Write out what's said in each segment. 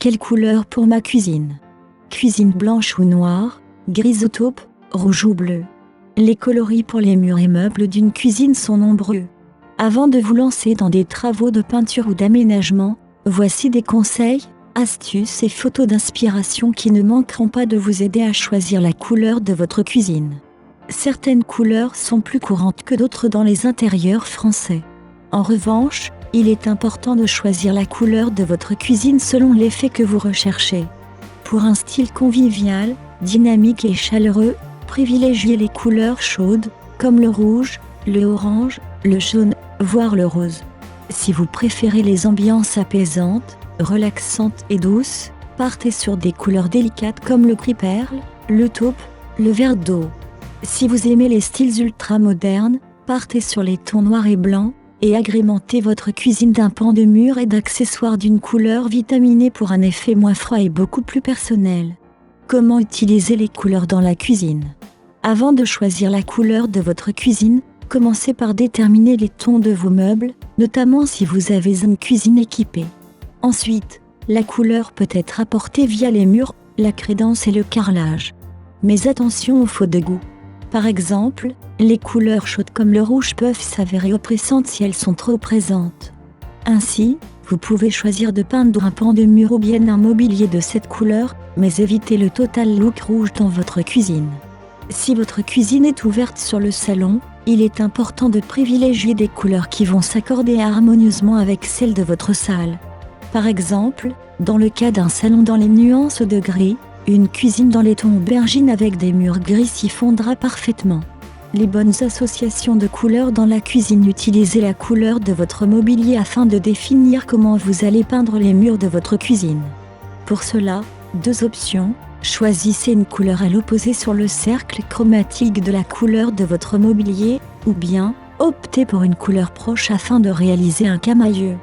Quelle couleur pour ma cuisine? Cuisine blanche ou noire, grise ou taupe, rouge ou bleu? Les coloris pour les murs et meubles d'une cuisine sont nombreux. Avant de vous lancer dans des travaux de peinture ou d'aménagement, voici des conseils, astuces et photos d'inspiration qui ne manqueront pas de vous aider à choisir la couleur de votre cuisine. Certaines couleurs sont plus courantes que d'autres dans les intérieurs français. En revanche, il est important de choisir la couleur de votre cuisine selon l'effet que vous recherchez. Pour un style convivial, dynamique et chaleureux, privilégiez les couleurs chaudes, comme le rouge, le orange, le jaune, voire le rose. Si vous préférez les ambiances apaisantes, relaxantes et douces, partez sur des couleurs délicates comme le gris perle, le taupe, le vert d'eau. Si vous aimez les styles ultra-modernes, partez sur les tons noirs et blancs, et agrémentez votre cuisine d'un pan de mur et d'accessoires d'une couleur vitaminée pour un effet moins froid et beaucoup plus personnel. Comment utiliser les couleurs dans la cuisine? Avant de choisir la couleur de votre cuisine, commencez par déterminer les tons de vos meubles, notamment si vous avez une cuisine équipée. Ensuite, la couleur peut être apportée via les murs, la crédence et le carrelage. Mais attention aux faux de goût. Par exemple, les couleurs chaudes comme le rouge peuvent s'avérer oppressantes si elles sont trop présentes. Ainsi, vous pouvez choisir de peindre un pan de mur ou bien un mobilier de cette couleur, mais évitez le total look rouge dans votre cuisine. Si votre cuisine est ouverte sur le salon, il est important de privilégier des couleurs qui vont s'accorder harmonieusement avec celles de votre salle. Par exemple, dans le cas d'un salon dans les nuances de gris, une cuisine dans les tons aubergine avec des murs gris s'y fondra parfaitement. Les bonnes associations de couleurs dans la cuisine. Utilisez la couleur de votre mobilier afin de définir comment vous allez peindre les murs de votre cuisine. Pour cela, deux options. Choisissez une couleur à l'opposé sur le cercle chromatique de la couleur de votre mobilier, ou bien, optez pour une couleur proche afin de réaliser un camailleux.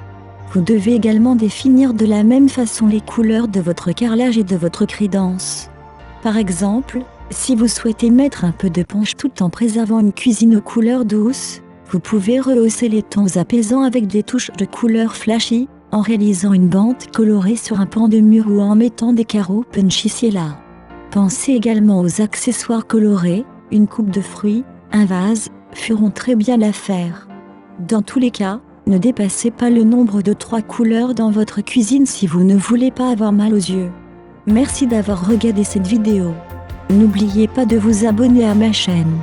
Vous devez également définir de la même façon les couleurs de votre carrelage et de votre crédence. Par exemple, si vous souhaitez mettre un peu de punch tout en préservant une cuisine aux couleurs douces, vous pouvez rehausser les tons apaisants avec des touches de couleurs flashy, en réalisant une bande colorée sur un pan de mur ou en mettant des carreaux punchy ici et là. Pensez également aux accessoires colorés, une coupe de fruits, un vase, feront très bien l'affaire. Dans tous les cas, ne dépassez pas le nombre de 3 couleurs dans votre cuisine si vous ne voulez pas avoir mal aux yeux. Merci d'avoir regardé cette vidéo. N'oubliez pas de vous abonner à ma chaîne.